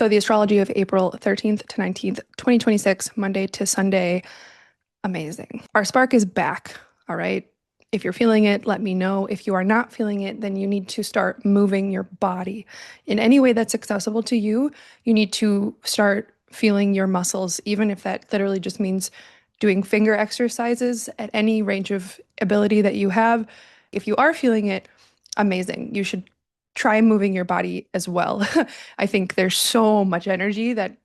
So the astrology of April 13th to 19th, 2026, Monday to Sunday, amazing. Our spark is back, all right? If you're feeling it, let me know. If you are not feeling it, then you need to start moving your body. In any way that's accessible to you, you need to start feeling your muscles, even if that literally just means doing finger exercises at any range of ability that you have. If you are feeling it, amazing. You should try moving your body as well. I think there's so much energy that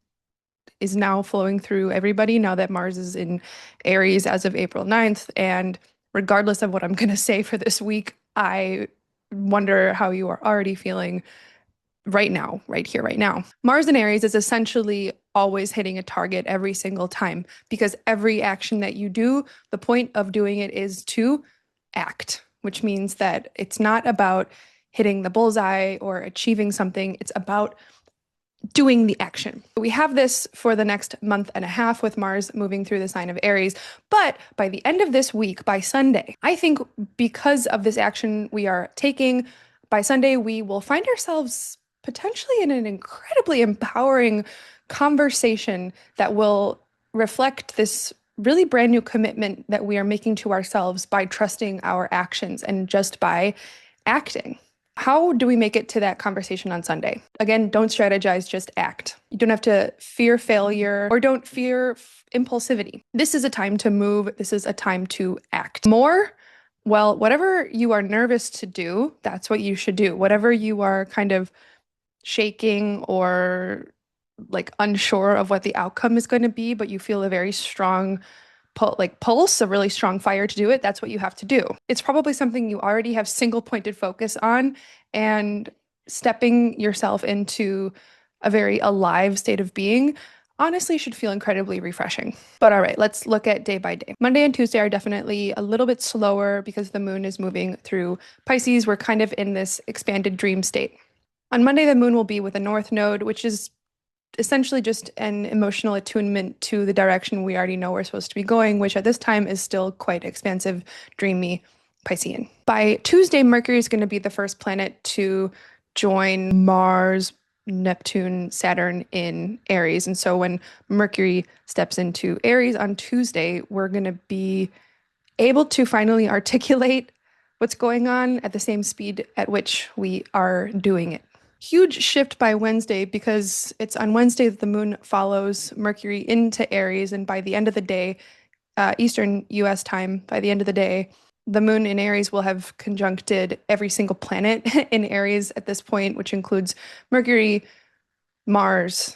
is now flowing through everybody now that Mars is in Aries as of April 9th. And regardless of what I'm going to say for this week, I wonder how you are already feeling right now, right here, right now. Mars in Aries is essentially always hitting a target every single time because every action that you do, the point of doing it is to act, which means that it's not about hitting the bullseye or achieving something. It's about doing the action. We have this for the next month and a half with Mars moving through the sign of Aries. But by the end of this week, by Sunday, I think because of this action we are taking, by Sunday, we will find ourselves potentially in an incredibly empowering conversation that will reflect this really brand new commitment that we are making to ourselves by trusting our actions and just by acting. How do we make it to that conversation on Sunday? Again, don't strategize, just act. You don't have to fear failure or don't fear impulsivity. This is a time to move. This is a time to act. More, well, whatever you are nervous to do, that's what you should do. Whatever you are kind of shaking or like unsure of what the outcome is going to be, but you feel a very strong pulse, a really strong fire to do it, that's what you have to do. It's probably something you already have single pointed focus on, and stepping yourself into a very alive state of being honestly should feel incredibly refreshing. But all right, let's look at day by day. Monday and Tuesday are definitely a little bit slower because the moon is moving through Pisces. We're kind of in this expanded dream state. On Monday, the moon will be with a north node, which is essentially just an emotional attunement to the direction we already know we're supposed to be going, which at this time is still quite expansive, dreamy, Piscean. By Tuesday, Mercury is going to be the first planet to join Mars, Neptune, Saturn in Aries. And so when Mercury steps into Aries on Tuesday, we're going to be able to finally articulate what's going on at the same speed at which we are doing it. Huge shift by Wednesday because it's on Wednesday that the moon follows Mercury into Aries. And by the end of the day, Eastern US time, by the end of the day, the moon in Aries will have conjuncted every single planet in Aries at this point, which includes Mercury, Mars,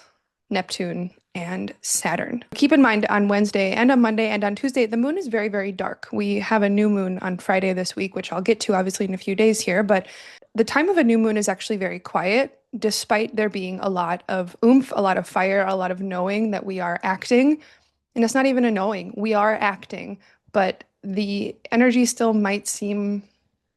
Neptune, and Saturn. Keep in mind on Wednesday and on Monday and on Tuesday, the moon is very, very dark. We have a new moon on Friday this week, which I'll get to obviously in a few days here, but the time of a new moon is actually very quiet, despite there being a lot of oomph, a lot of fire, a lot of knowing that we are acting. And it's not even a knowing, we are acting, but the energy still might seem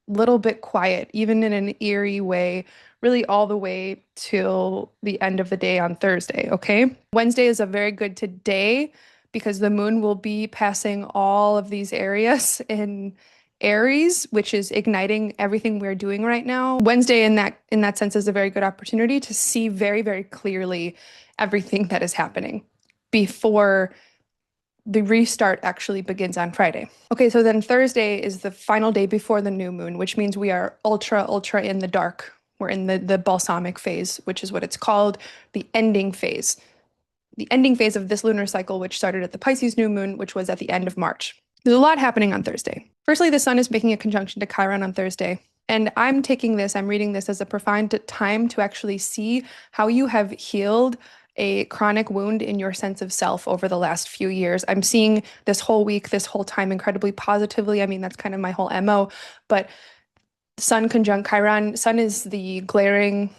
a little bit quiet, even in an eerie way, really all the way till the end of the day on Thursday, okay? Wednesday is a very good today because the moon will be passing all of these areas in Aries, which is igniting everything we're doing right now. Wednesday in that sense is a very good opportunity to see very, very clearly everything that is happening before the restart actually begins on Friday. Okay, so then Thursday is the final day before the new moon, which means we are ultra, ultra in the dark. We're in the balsamic phase, which is what it's called, the ending phase. The ending phase of this lunar cycle, which started at the Pisces new moon, which was at the end of March. There's a lot happening on Thursday. Firstly, the sun is making a conjunction to Chiron on Thursday. And I'm reading this as a profound time to actually see how you have healed a chronic wound in your sense of self over the last few years. I'm seeing this whole week, this whole time incredibly positively. I mean, that's kind of my whole MO, but Sun conjunct Chiron. Sun is the glaring,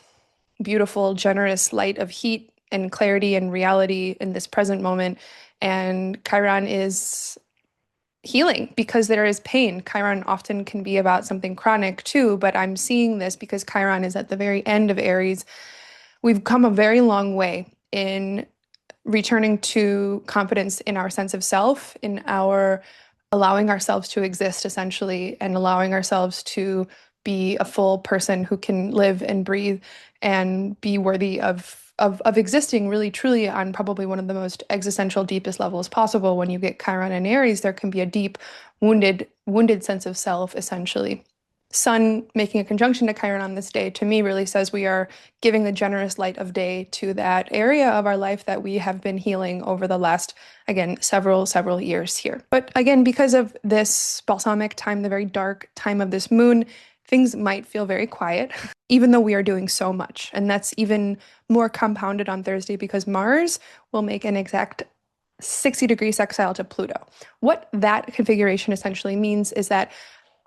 beautiful, generous light of heat and clarity and reality in this present moment. And Chiron is healing because there is pain. Chiron often can be about something chronic too, but I'm seeing this because Chiron is at the very end of Aries. We've come a very long way in returning to confidence in our sense of self, in our allowing ourselves to exist essentially, and allowing ourselves to be a full person who can live and breathe and be worthy of of existing really truly on probably one of the most existential, deepest levels possible. When you get Chiron and Aries, there can be a deep, wounded sense of self, essentially. Sun making a conjunction to Chiron on this day to me really says we are giving the generous light of day to that area of our life that we have been healing over the last, again, several years here. But again, because of this balsamic time, the very dark time of this moon, things might feel very quiet, even though we are doing so much. And that's even more compounded on Thursday because Mars will make an exact 60-degree sextile to Pluto. What that configuration essentially means is that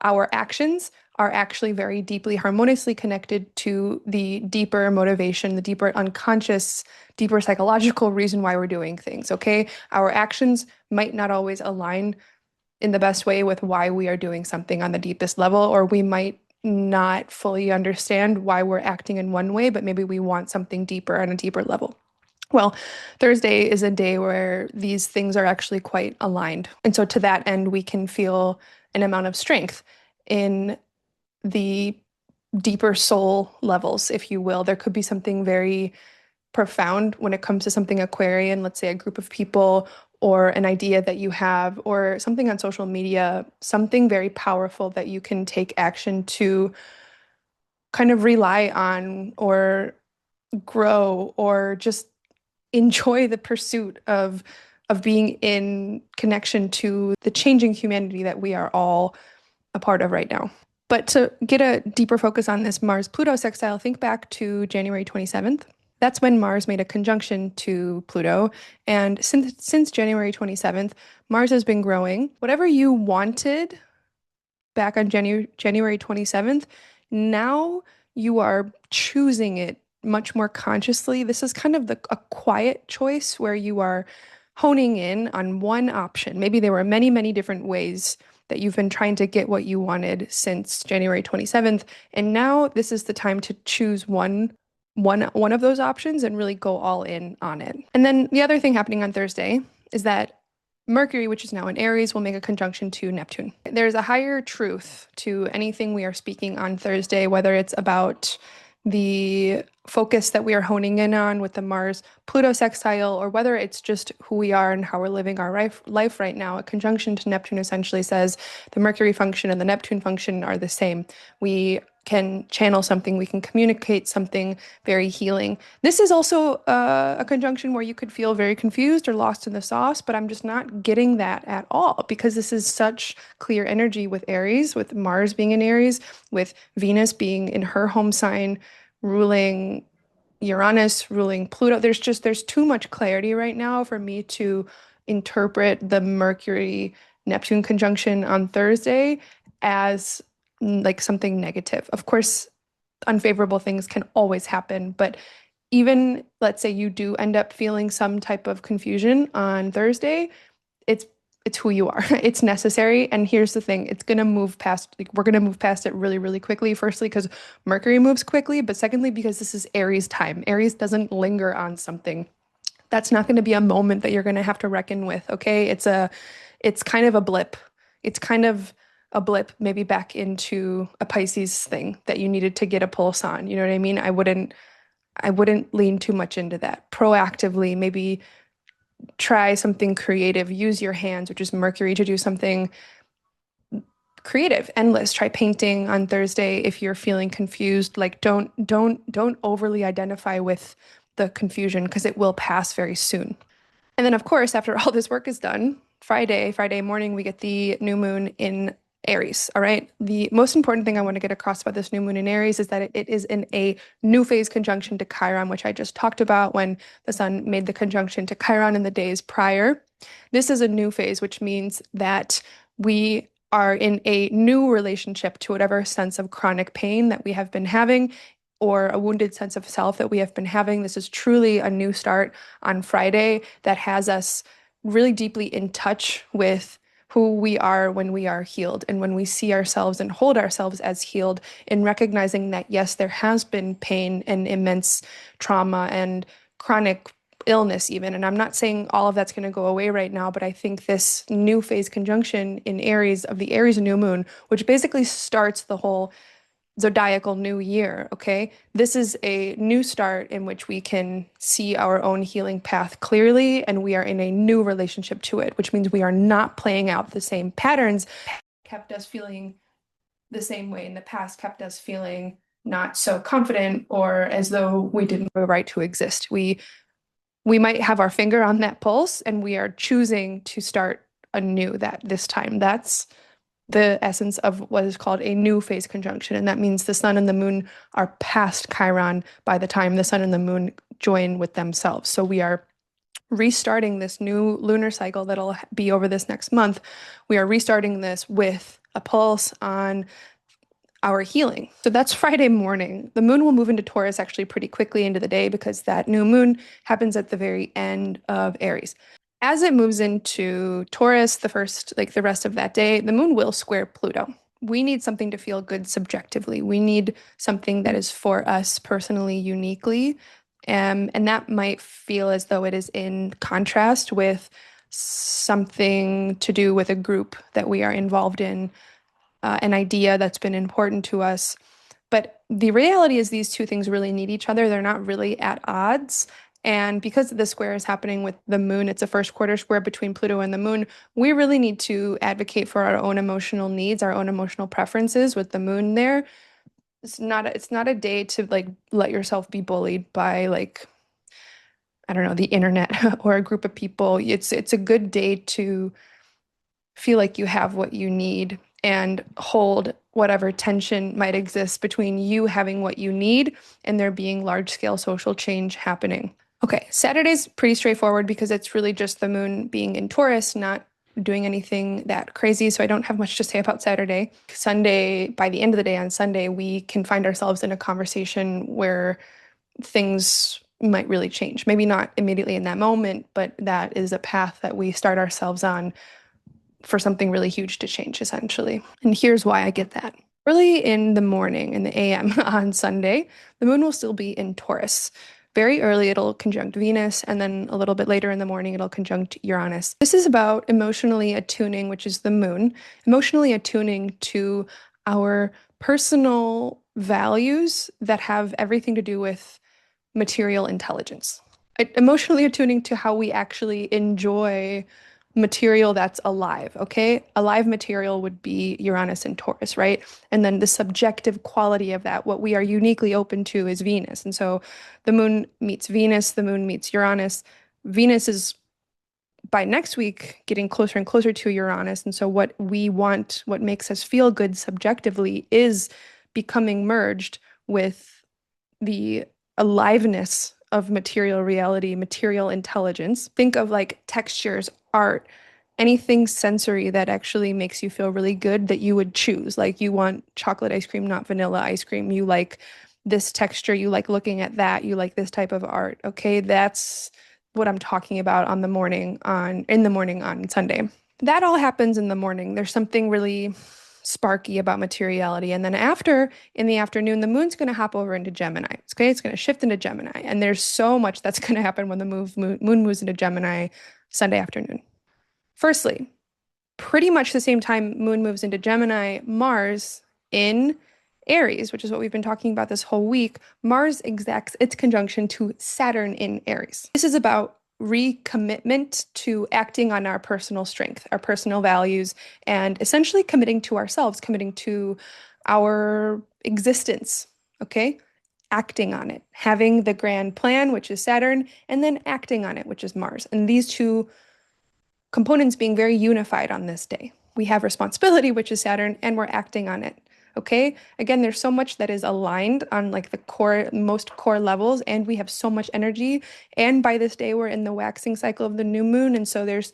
our actions are actually very deeply harmoniously connected to the deeper motivation, the deeper unconscious, deeper psychological reason why we're doing things, okay? Our actions might not always align in the best way with why we are doing something on the deepest level, or we might not fully understand why we're acting in one way, but maybe we want something deeper on a deeper level. Well, Thursday is a day where these things are actually quite aligned. And so to that end, we can feel an amount of strength in the deeper soul levels, if you will. There could be something very profound when it comes to something Aquarian, let's say a group of people or an idea that you have or something on social media, something very powerful that you can take action to kind of rely on or grow or just enjoy the pursuit of being in connection to the changing humanity that we are all a part of right now. But to get a deeper focus on this Mars-Pluto sextile, think back to January 27th. That's when Mars made a conjunction to Pluto. And since January 27th, Mars has been growing. Whatever you wanted back on January 27th, now you are choosing it much more consciously. This is kind of a quiet choice where you are honing in on one option. Maybe there were many different ways that you've been trying to get what you wanted since January 27th, and now this is the time to choose one of those options and really go all in on it. And then the other thing happening on Thursday is that Mercury, which is now in Aries, will make a conjunction to Neptune. There's a higher truth to anything we are speaking on Thursday, whether it's about the focus that we are honing in on with the Mars-Pluto sextile, or whether it's just who we are and how we're living our life right now. A conjunction to Neptune essentially says the Mercury function and the Neptune function are the same. We can channel something, we can communicate something very healing. This is also a conjunction where you could feel very confused or lost in the sauce, but I'm just not getting that at all because this is such clear energy with Aries, with Mars being in Aries, with Venus being in her home sign, ruling Uranus, ruling Pluto. There's too much clarity right now for me to interpret the Mercury Neptune conjunction on Thursday as like something negative. Of course, unfavorable things can always happen, but even let's say you do end up feeling some type of confusion on Thursday, it's it's who you are. It's necessary. And here's the thing, it's gonna move past, like we're gonna move past it really quickly. Firstly, because Mercury moves quickly, but secondly, because this is Aries time. Aries doesn't linger on something. That's not going to be a moment that you're going to have to reckon with, okay? It's kind of a blip. It's kind of a blip maybe back into a Pisces thing that you needed to get a pulse on. You know what I mean? I wouldn't lean too much into that. Proactively, maybe try something creative. Use your hands, which is Mercury, to do something creative, endless. Try painting on Thursday if you're feeling confused. Like don't overly identify with the confusion because it will pass very soon. And then of course, after all this work is done, Friday morning, we get the new moon in Aries. All right. The most important thing I want to get across about this new moon in Aries is that it is in a new phase conjunction to Chiron, which I just talked about when the sun made the conjunction to Chiron in the days prior. This is a new phase, which means that we are in a new relationship to whatever sense of chronic pain that we have been having or a wounded sense of self that we have been having. This is truly a new start on Friday that has us really deeply in touch with who we are when we are healed and when we see ourselves and hold ourselves as healed, in recognizing that, yes, there has been pain and immense trauma and chronic illness even. And I'm not saying all of that's going to go away right now, but I think this new phase conjunction in Aries of the Aries new moon, which basically starts the whole zodiacal new year, okay? This is a new start in which we can see our own healing path clearly, and we are in a new relationship to it, which means we are not playing out the same patterns kept us feeling the same way in the past, kept us feeling not so confident or as though we didn't have a right to exist. We might have our finger on that pulse and we are choosing to start anew that this time. That's the essence of what is called a new phase conjunction. And that means the sun and the moon are past Chiron by the time the sun and the moon join with themselves. So we are restarting this new lunar cycle that'll be over this next month. We are restarting this with a pulse on our healing. So that's Friday morning. The moon will move into Taurus actually pretty quickly into the day because that new moon happens at the very end of Aries. As it moves into Taurus, the rest of that day, the moon will square Pluto. We need something to feel good subjectively. We need something that is for us personally, uniquely. And that might feel as though it is in contrast with something to do with a group that we are involved in, an idea that's been important to us. But the reality is these two things really need each other. They're not really at odds. And because the square is happening with the moon, it's a first quarter square between Pluto and the moon. We really need to advocate for our own emotional needs, our own emotional preferences with the moon there. It's not a day to like let yourself be bullied by like, I don't know, the internet or a group of people. It's a good day to feel like you have what you need and hold whatever tension might exist between you having what you need and there being large scale social change happening. Okay, Saturday's pretty straightforward because it's really just the moon being in Taurus, not doing anything that crazy. So I don't have much to say about Saturday. Sunday, by the end of the day on Sunday, we can find ourselves in a conversation where things might really change. Maybe not immediately in that moment, but that is a path that we start ourselves on for something really huge to change, essentially. And here's why I get that. Early in the morning, in the AM on Sunday, the moon will still be in Taurus. Very early, it'll conjunct Venus, and then a little bit later in the morning, it'll conjunct Uranus. This is about emotionally attuning, which is the moon, emotionally attuning to our personal values that have everything to do with material intelligence. Emotionally attuning to how we actually enjoy material that's alive, okay? Alive material would be Uranus and Taurus, right? And then the subjective quality of that, what we are uniquely open to is Venus. And so the moon meets Venus, the moon meets Uranus. Venus is by next week getting closer and closer to Uranus. And so what we want, what makes us feel good subjectively is becoming merged with the aliveness of material reality, material intelligence. Think of like textures, art, anything sensory that actually makes you feel really good that you would choose. Like you want chocolate ice cream, not vanilla ice cream. You like this texture, you like looking at that, you like this type of art. Okay, that's what I'm talking about in the morning on Sunday. That all happens in the morning. There's something really sparky about materiality. And then in the afternoon, the moon's going to hop over into Gemini. Okay, it's going to shift into Gemini. And there's so much that's going to happen when the moon moves into Gemini Sunday afternoon. Firstly, pretty much the same time moon moves into Gemini, Mars in Aries, which is what we've been talking about this whole week, Mars exacts its conjunction to Saturn in Aries. This is about recommitment to acting on our personal strength, our personal values, and essentially committing to ourselves, committing to our existence, okay? Acting on it, having the grand plan, which is Saturn, and then acting on it, which is Mars. And these two components being very unified on this day. We have responsibility, which is Saturn, and we're acting on it. Okay. Again, there's so much that is aligned on like the most core levels, and we have so much energy. And by this day, we're in the waxing cycle of the new moon. And so there's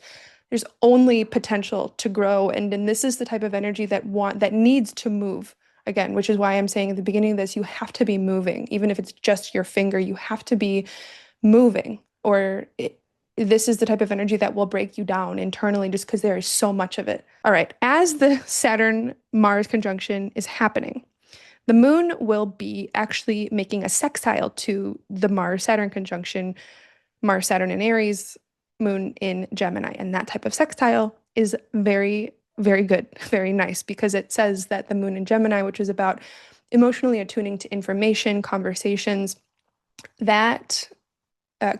only potential to grow. And then this is the type of energy that needs to move again, which is why I'm saying at the beginning of this, you have to be moving. Even if it's just your finger, you have to be moving, this is the type of energy that will break you down internally just because there is so much of it. All right, as the Saturn-Mars conjunction is happening, the moon will be actually making a sextile to the Mars-Saturn conjunction, Mars-Saturn in Aries, moon in Gemini. And that type of sextile is very, very good, very nice, because it says that the moon in Gemini, which is about emotionally attuning to information, conversations, that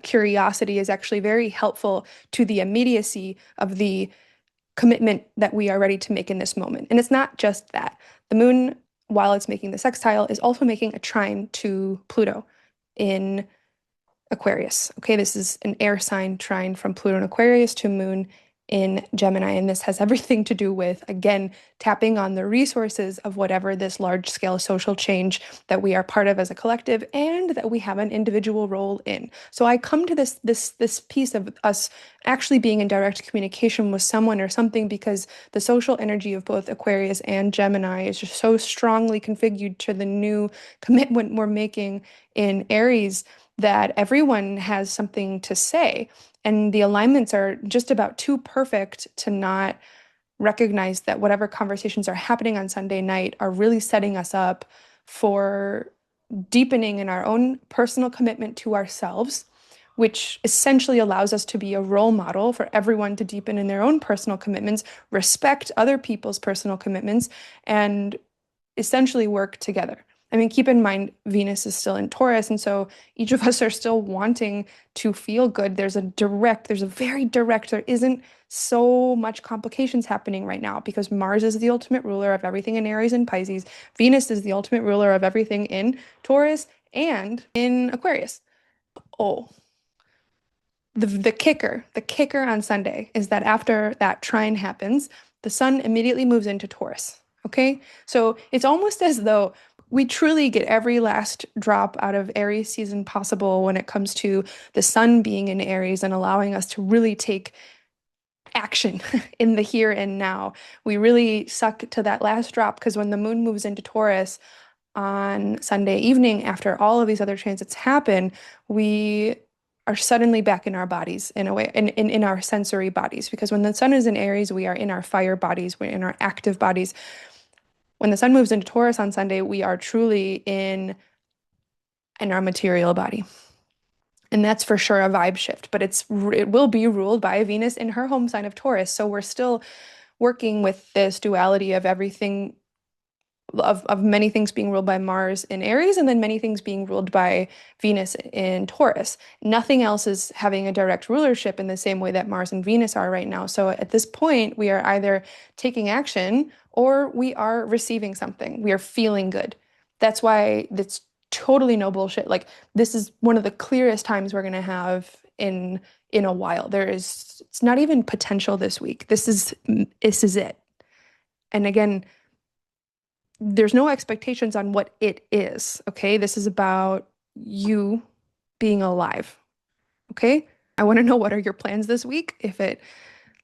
curiosity is actually very helpful to the immediacy of the commitment that we are ready to make in this moment. And it's not just that. The moon, while it's making the sextile, is also making a trine to Pluto in Aquarius. Okay, this is an air sign trine from Pluto in Aquarius to Moon in Gemini. And this has everything to do with, again, tapping on the resources of whatever this large scale social change that we are part of as a collective and that we have an individual role in. So I come to this piece of us actually being in direct communication with someone or something because the social energy of both Aquarius and Gemini is just so strongly configured to the new commitment we're making in Aries that everyone has something to say. And the alignments are just about too perfect to not recognize that whatever conversations are happening on Sunday night are really setting us up for deepening in our own personal commitment to ourselves, which essentially allows us to be a role model for everyone to deepen in their own personal commitments, respect other people's personal commitments, and essentially work together. I mean, keep in mind, Venus is still in Taurus, and so each of us are still wanting to feel good. There's a very direct, there isn't so much complications happening right now because Mars is the ultimate ruler of everything in Aries and Pisces. Venus is the ultimate ruler of everything in Taurus and in Aquarius. Oh, the kicker on Sunday is that after that trine happens, the sun immediately moves into Taurus. Okay? So it's almost as though we truly get every last drop out of Aries season possible when it comes to the sun being in Aries and allowing us to really take action in the here and now. We really suck to that last drop because when the moon moves into Taurus on Sunday evening, after all of these other transits happen, we are suddenly back in our bodies in a way, in our sensory bodies. Because when the sun is in Aries, we are in our fire bodies, we're in our active bodies. When the sun moves into Taurus on Sunday, we are truly in our material body. And that's for sure a vibe shift, but it will be ruled by Venus in her home sign of Taurus. So we're still working with this duality of everything of many things being ruled by Mars in Aries and then many things being ruled by Venus in Taurus. Nothing else is having a direct rulership in the same way that Mars and Venus are right now. So at this point, we are either taking action or we are receiving something. We are feeling good. That's why that's totally no bullshit. Like this is one of the clearest times we're going to have in a while. It's not even potential this week. This is it. And again, there's no expectations on what it is, okay? This is about you being alive, okay? I want to know what are your plans this week. If it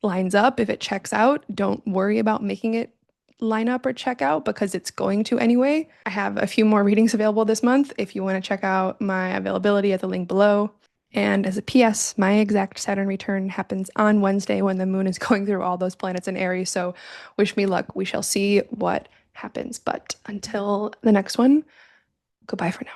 lines up, if it checks out, don't worry about making it line up or check out because it's going to anyway. I have a few more readings available this month if you want to check out my availability at the link below. And as a PS, my exact Saturn return happens on Wednesday when the moon is going through all those planets in Aries. So wish me luck. We shall see what happens. But until the next one, goodbye for now.